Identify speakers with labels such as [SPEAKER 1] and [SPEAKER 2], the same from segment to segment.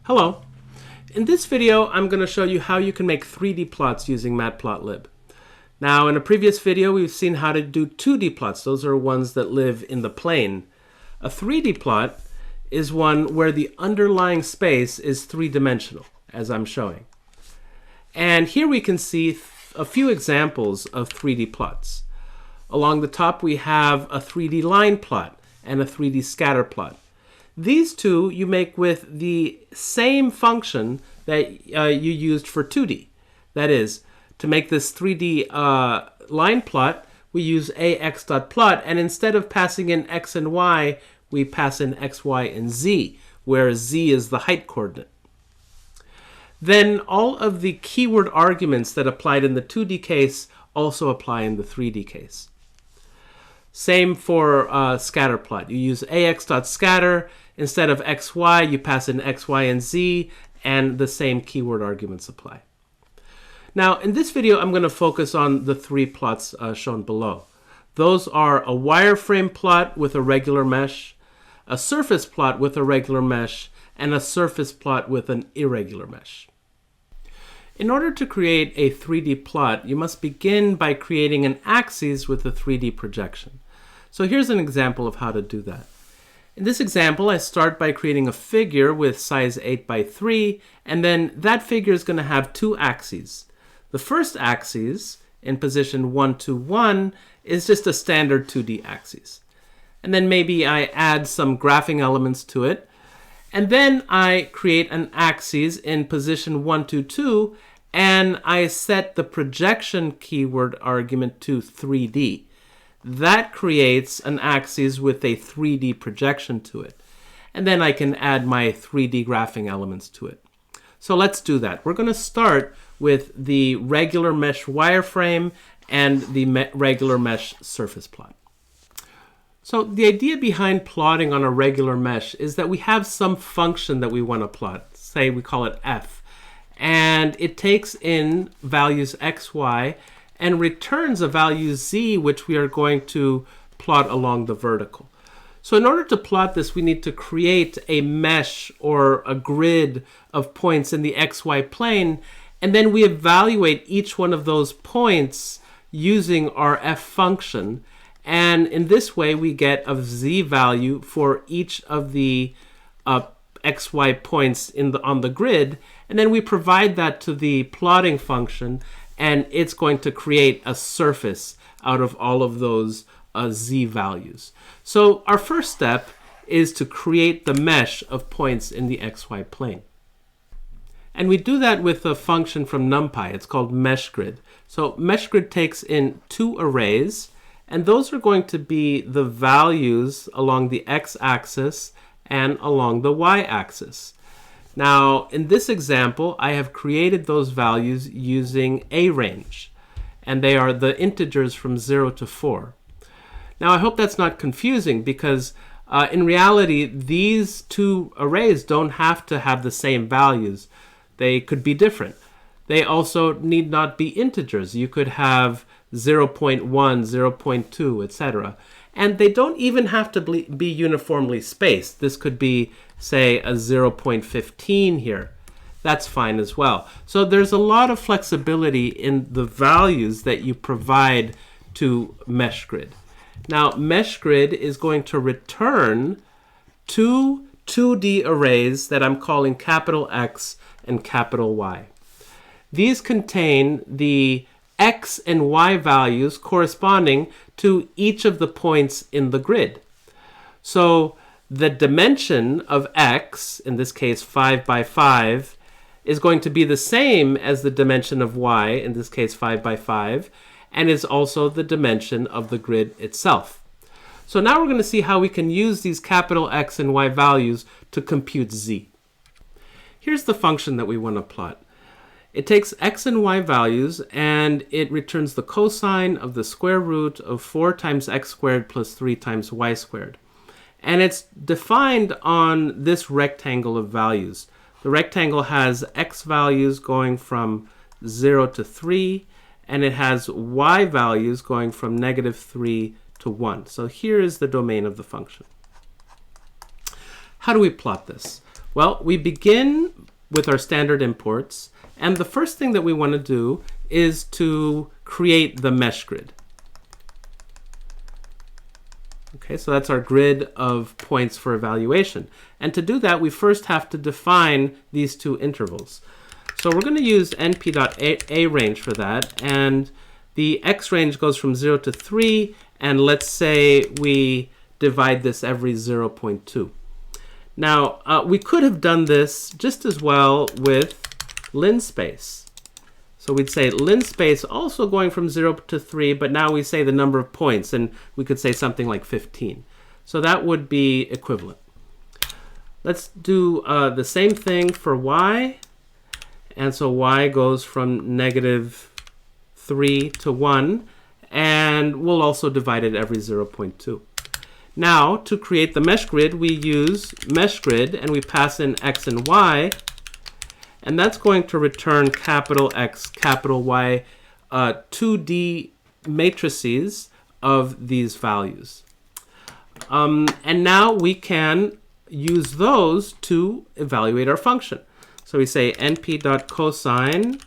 [SPEAKER 1] Hello. In this video, I'm going to show you how you can make 3D plots using Matplotlib. Now, in a previous video, we've seen how to do 2D plots. Those are ones that live in the plane. A 3D plot is one where the underlying space is three-dimensional, as I'm showing. And here we can see a few examples of 3D plots. Along the top, we have a 3D line plot and a 3D scatter plot. These two you make with the same function that you used for 2D. That is, to make this 3D line plot, we use ax.plot, and instead of passing in x and y, we pass in x, y, and z, where z is the height coordinate. Then all of the keyword arguments that applied in the 2D case also apply in the 3D case. Same for scatter plot. You use ax.scatter. Instead of x, y, you pass in x, y, and z, and the same keyword arguments apply. Now, in this video, I'm going to focus on the three plots shown below. Those are a wireframe plot with a regular mesh, a surface plot with a regular mesh, and a surface plot with an irregular mesh. In order to create a 3D plot, you must begin by creating an axis with a 3D projection. So here's an example of how to do that. In this example, I start by creating a figure with size 8 by 3, and then that figure is going to have two axes. The first axis, in position 1, 2, 1, is just a standard 2D axis. And then maybe I add some graphing elements to it, and then I create an axis in position 1, 2, 2, and I set the projection keyword argument to 3D. That creates an axis with a 3D projection to it. And then I can add my 3D graphing elements to it. So let's do that. We're going to start with the regular mesh wireframe and the regular mesh surface plot. So the idea behind plotting on a regular mesh is that we have some function that we want to plot. Say we call it f. And it takes in values x, y, and returns a value z, which we are going to plot along the vertical. So in order to plot this, we need to create a mesh or a grid of points in the xy plane, and then we evaluate each one of those points using our f function. And in this way, we get a z value for each of the xy points on the grid, and then we provide that to the plotting function, and it's going to create a surface out of all of those z values. So our first step is to create the mesh of points in the xy plane. And we do that with a function from NumPy. It's called meshgrid. So meshgrid takes in two arrays, and those are going to be the values along the x-axis and along the y-axis. Now, in this example, I have created those values using arange, and they are the integers from 0 to 4. Now, I hope that's not confusing because in reality, these two arrays don't have to have the same values. They could be different. They also need not be integers. You could have 0.1, 0.2, etc. And they don't even have to be uniformly spaced. This could be, say, a 0.15 here. That's fine as well. So there's a lot of flexibility in the values that you provide to meshgrid. Now, meshgrid is going to return two 2D arrays that I'm calling capital X and capital Y. These contain the x and y values corresponding to each of the points in the grid. So the dimension of x, in this case 5 by 5, is going to be the same as the dimension of y, in this case 5 by 5, and is also the dimension of the grid itself. So now we're going to see how we can use these capital X and y values to compute z. Here's the function that we want to plot. It takes x and y values, and it returns the cosine of the square root of 4 times x squared plus 3 times y squared. And it's defined on this rectangle of values. The rectangle has x values going from 0 to 3, and it has y values going from -3 to 1. So here is the domain of the function. How do we plot this? Well, we begin with our standard imports, and the first thing that we want to do is to create the mesh grid. Okay, so that's our grid of points for evaluation. And to do that, we first have to define these two intervals. So we're going to use np.arange for that, and the x range goes from 0 to 3, and let's say we divide this every 0.2. Now, we could have done this just as well with linspace. So we'd say linspace also going from 0 to 3, but now we say the number of points, and we could say something like 15. So that would be equivalent. Let's do the same thing for y. And so y goes from -3 to 1, and we'll also divide it every 0.2. Now, to create the mesh grid, we use mesh grid, and we pass in x and y, and that's going to return capital X, capital Y, 2D matrices of these values. And now we can use those to evaluate our function. So we say np.cosine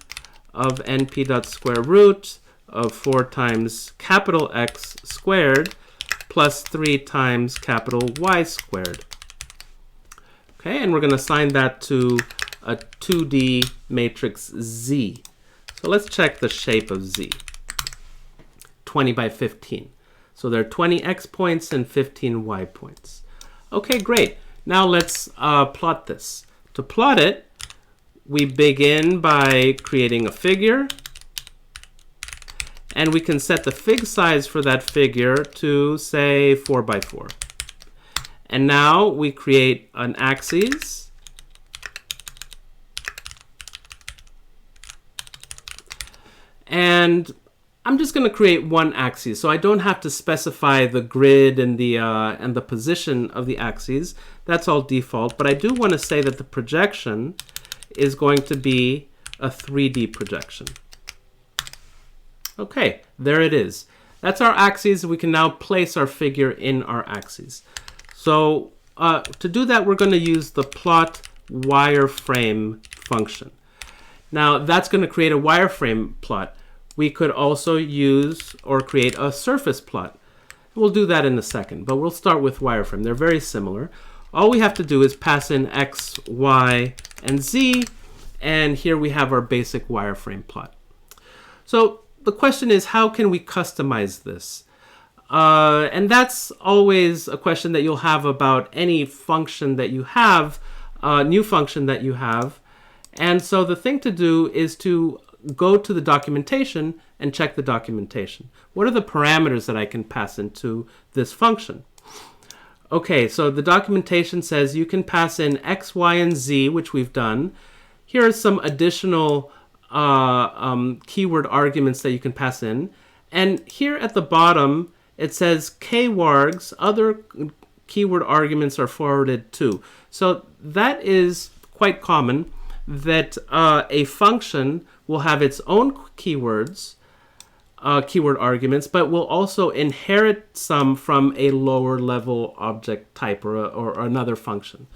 [SPEAKER 1] of np.square root of 4 times capital X squared plus 3 times capital Y squared. Okay, and we're going to assign that to a 2D matrix Z. So let's check the shape of Z. 20 by 15. So there are 20 X points and 15 Y points. Okay, great. Now let's plot this. To plot it, we begin by creating a figure, and we can set the fig size for that figure to, say, 4 by 4. And now we create an axis, and I'm just going to create one axis, so I don't have to specify the grid and the position of the axes. That's all default, but I do want to say that the projection is going to be a 3D projection. Okay, there it is. That's our axes. We can now place our figure in our axes. So to do that, we're going to use the plot wireframe function. Now that's going to create a wireframe plot. We could also use or create a surface plot. We'll do that in a second, but we'll start with wireframe. They're very similar. All we have to do is pass in x, y, and z, and here we have our basic wireframe plot. So the question is, how can we customize this? And that's always a question that you'll have about any function that you have, new function that you have. And so the thing to do is to go to the documentation and check the documentation. What are the parameters that I can pass into this function? Okay, so the documentation says you can pass in x, y, and z, which we've done. Here are some additional keyword arguments that you can pass in. And here at the bottom, it says kwargs, other keyword arguments are forwarded to. So that is quite common, that a function will have its own keywords, keyword arguments, but will also inherit some from a lower level object type or another function.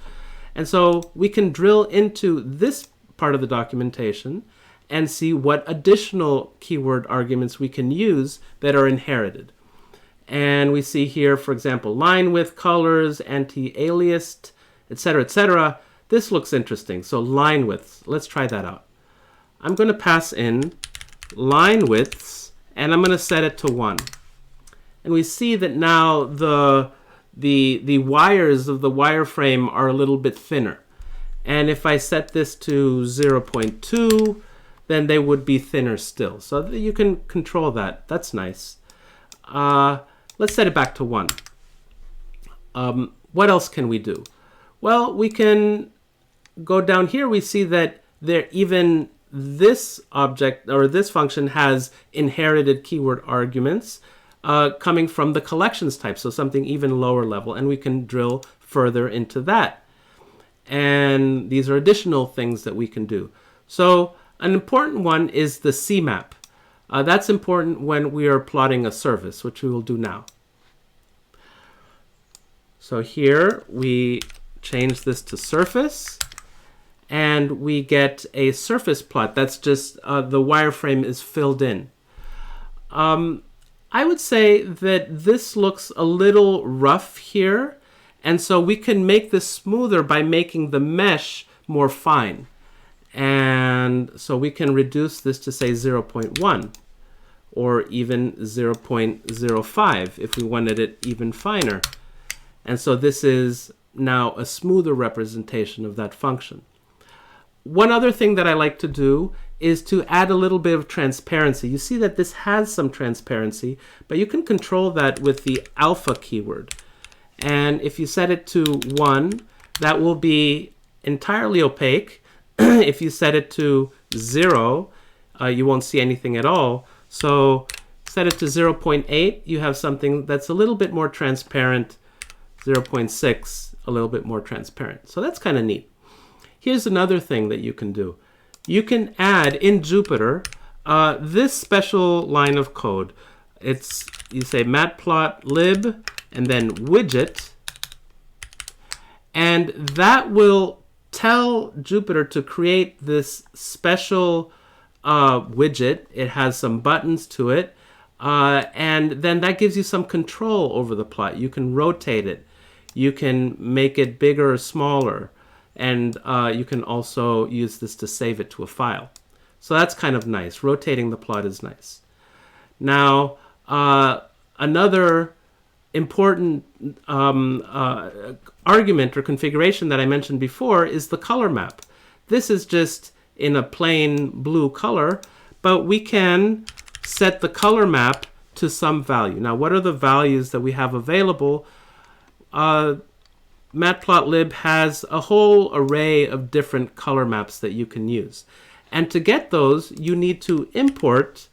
[SPEAKER 1] And so we can drill into this part of the documentation and see what additional keyword arguments we can use that are inherited. And we see here, for example, line width, colors, anti-aliased, etc., etc. This looks interesting. So line widths, let's try that out. I'm going to pass in line widths, and I'm going to set it to 1. And we see that now the wires of the wireframe are a little bit thinner. And if I set this to 0.2, then they would be thinner still. So you can control that. That's nice. Let's set it back to 1. What else can we do? Well, we can go down here. We see that even this object or this function has inherited keyword arguments coming from the collections type, so something even lower level, and we can drill further into that. And these are additional things that we can do. So an important one is the CMAP. That's important when we are plotting a surface, which we will do now. So here we change this to surface, and we get a surface plot. That's just the wireframe is filled in. I would say that this looks a little rough here, and so we can make this smoother by making the mesh more fine. And so we can reduce this to say 0.1 or even 0.05 if we wanted it even finer. And so this is now a smoother representation of that function. One other thing that I like to do is to add a little bit of transparency. You see that this has some transparency, but you can control that with the alpha keyword. And if you set it to 1, that will be entirely opaque. If you set it to 0, you won't see anything at all. So set it to 0.8, you have something that's a little bit more transparent. 0.6, a little bit more transparent. So that's kind of neat. Here's another thing that you can do. You can add in Jupyter this special line of code. You say matplotlib and then widget, and that will tell Jupyter to create this special widget. It has some buttons to it, and then that gives you some control over the plot. You can rotate it. You can make it bigger or smaller. And you can also use this to save it to a file. So that's kind of nice. Rotating the plot is nice. Now, another important argument or configuration that I mentioned before is the color map. This is just in a plain blue color, but we can set the color map to some value. Now, what are the values that we have available? Matplotlib has a whole array of different color maps that you can use. And to get those, you need to import,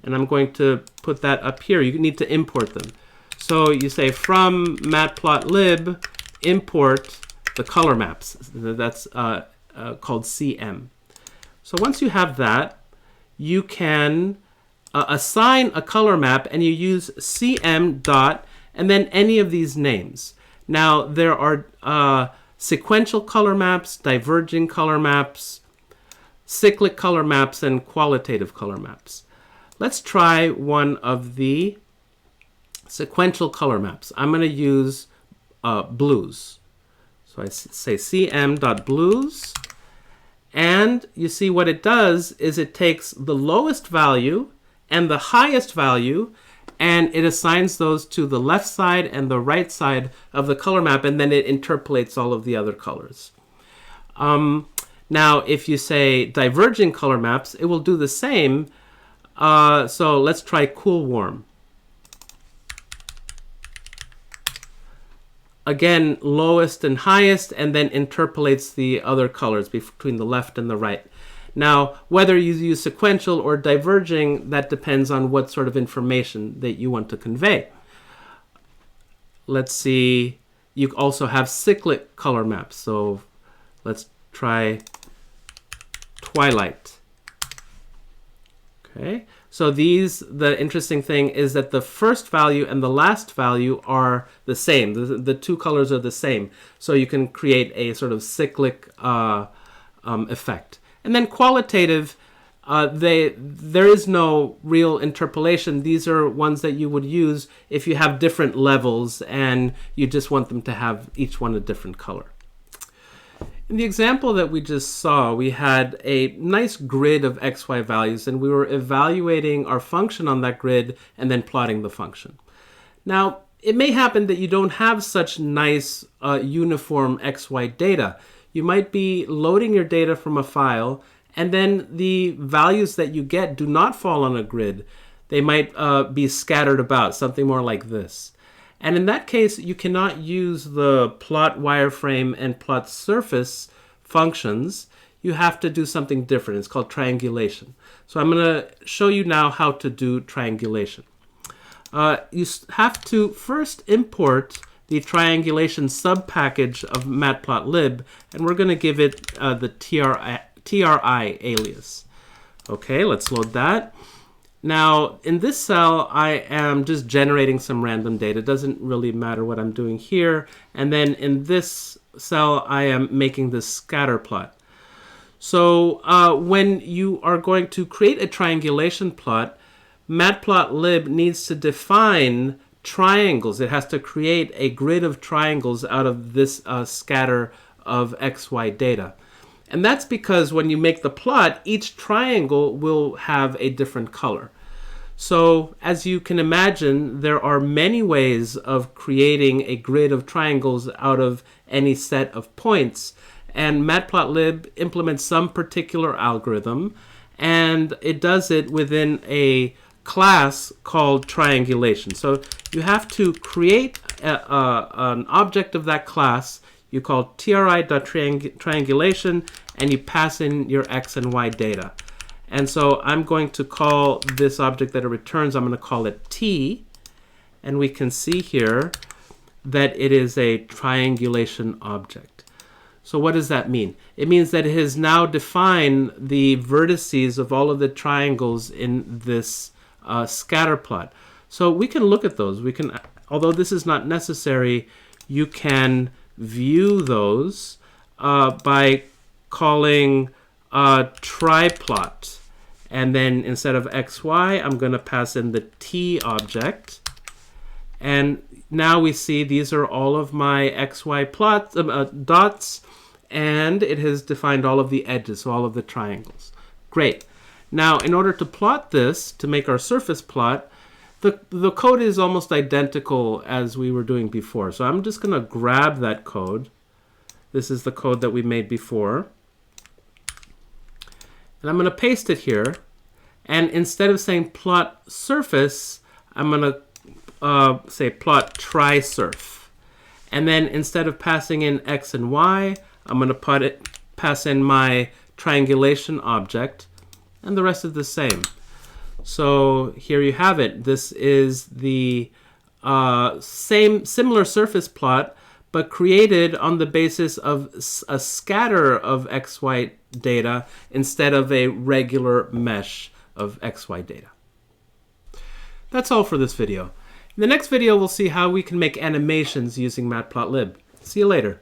[SPEAKER 1] and I'm going to put that up here. You need to import them. So you say from matplotlib, import the color maps. That's called CM. So once you have that, you can assign a color map, and you use CM dot, and then any of these names. Now, there are sequential color maps, diverging color maps, cyclic color maps, and qualitative color maps. Let's try one of the sequential color maps. I'm going to use blues. So I say cm.blues, and you see what it does is it takes the lowest value and the highest value, and it assigns those to the left side and the right side of the color map, and then it interpolates all of the other colors. Now, if you say diverging color maps, it will do the same. So let's try cool warm. Again, lowest and highest, and then interpolates the other colors between the left and the right. Now, whether you use sequential or diverging, that depends on what sort of information that you want to convey. Let's see, you also have cyclic color maps. So let's try twilight. Okay, so the interesting thing is that the first value and the last value are the same. The two colors are the same. So you can create a sort of cyclic effect. And then qualitative, there is no real interpolation. These are ones that you would use if you have different levels and you just want them to have each one a different color. In the example that we just saw, we had a nice grid of XY values, and we were evaluating our function on that grid and then plotting the function. Now, it may happen that you don't have such nice uniform XY data. You might be loading your data from a file, and then the values that you get do not fall on a grid. They might be scattered about, something more like this. And in that case, you cannot use the plot wireframe and plot surface functions. You have to do something different. It's called triangulation. So I'm going to show you now how to do triangulation. You have to first import the triangulation subpackage of matplotlib, and we're going to give it the TRI alias. Okay, let's load that. Now, in this cell, I am just generating some random data. It doesn't really matter what I'm doing here. And then in this cell, I am making this scatter plot. So when you are going to create a triangulation plot, Matplotlib needs to define triangles. It has to create a grid of triangles out of this scatter of XY data. And that's because when you make the plot, each triangle will have a different color. So as you can imagine, there are many ways of creating a grid of triangles out of any set of points. And Matplotlib implements some particular algorithm, and it does it within a class called triangulation. So you have to create an object of that class. You call tri.triangulation, and you pass in your x and y data. And so I'm going to call this object that it returns, I'm going to call it t. And we can see here that it is a triangulation object. So what does that mean? It means that it has now defined the vertices of all of the triangles in this scatter plot. So we can look at those. We can, although this is not necessary, you can view those by calling triplot. And then instead of xy, I'm going to pass in the t object. And now we see these are all of my xy plots, dots, and it has defined all of the edges, so all of the triangles. Great. Now, in order to plot this, to make our surface plot, the code is almost identical as we were doing before. So I'm just going to grab that code. This is the code that we made before. And I'm going to paste it here. And instead of saying plot surface, I'm going to say plot trisurf. And then instead of passing in x and y, I'm going to pass in my triangulation object. And the rest is the same. So here you have it. This is the similar surface plot, but created on the basis of a scatter of XY data instead of a regular mesh of XY data. That's all for this video. In the next video, we'll see how we can make animations using Matplotlib. See you later.